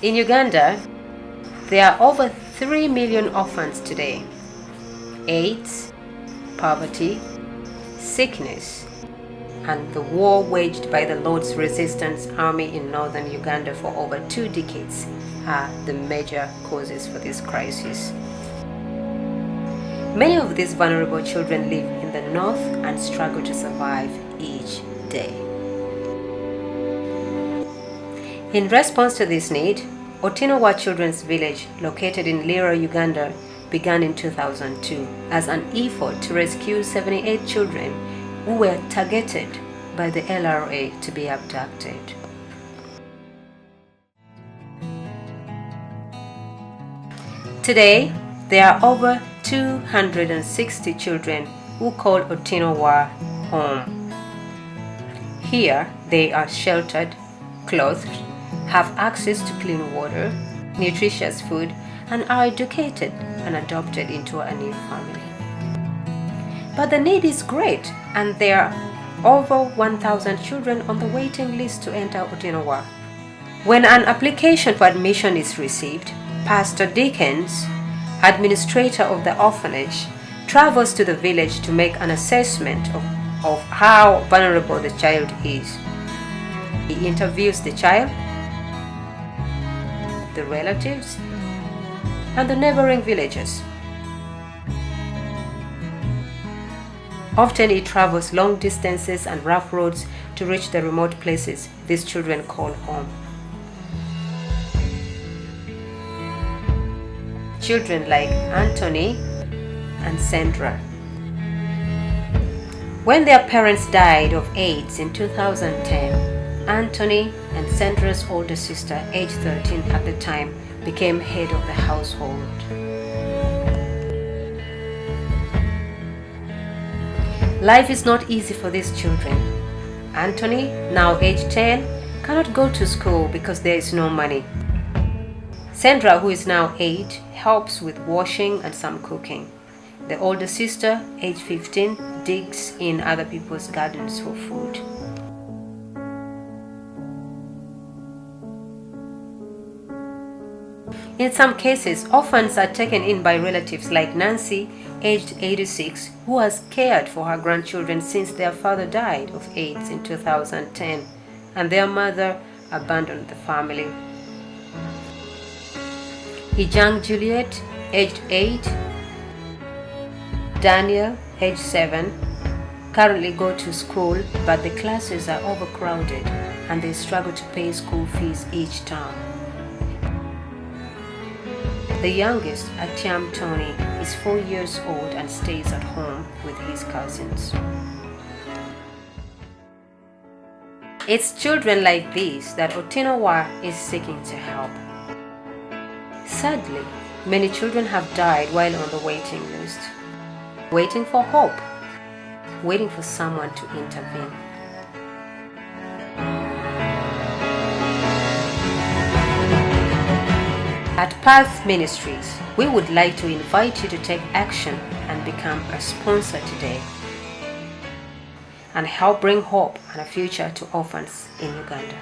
In Uganda, there are over 3 million orphans today. AIDS, poverty, sickness, and the war waged by the Lord's Resistance Army in northern Uganda for over 2 decades are the major causes for this crisis. Many of these vulnerable children live in the north and struggle to survive each day. In response to this need, Otino Children's Village, located in Lira, Uganda, began in 2002 as an effort to rescue 78 children who were targeted by the LRA to be abducted. Today, there are over 260 children who call Otino home. Here, they are sheltered, clothed, have access to clean water, nutritious food, and are educated and adopted into a new family. But the need is great, and there are over 1,000 children on the waiting list to enter Otino. When an application for admission is received, Pastor Dickens, administrator of the orphanage, travels to the village to make an assessment of how vulnerable the child is. He interviews the child, the relatives, and the neighboring villages. Often he travels long distances and rough roads to reach the remote places these children call home. Children like Anthony and Sandra. When their parents died of AIDS in 2010, Anthony and Sandra's older sister, aged 13 at the time, became head of the household. Life is not easy for these children. Anthony, now aged 10, cannot go to school because there is no money. Sandra, who is now 8, helps with washing and some cooking. The older sister, aged 15, digs in other people's gardens for food. In some cases, orphans are taken in by relatives like Nancy, aged 86, who has cared for her grandchildren since their father died of AIDS in 2010, and their mother abandoned the family. Ijang Juliet, aged 8, Daniel, aged 7, currently go to school, but the classes are overcrowded and they struggle to pay school fees each term. The youngest, Atiam Tony, is 4 years old and stays at home with his cousins. It's children like these that Otino is seeking to help. Sadly, many children have died while on the waiting list, waiting for hope, waiting for someone to intervene. At Path Ministries, we would like to invite you to take action and become a sponsor today and help bring hope and a future to orphans in Uganda.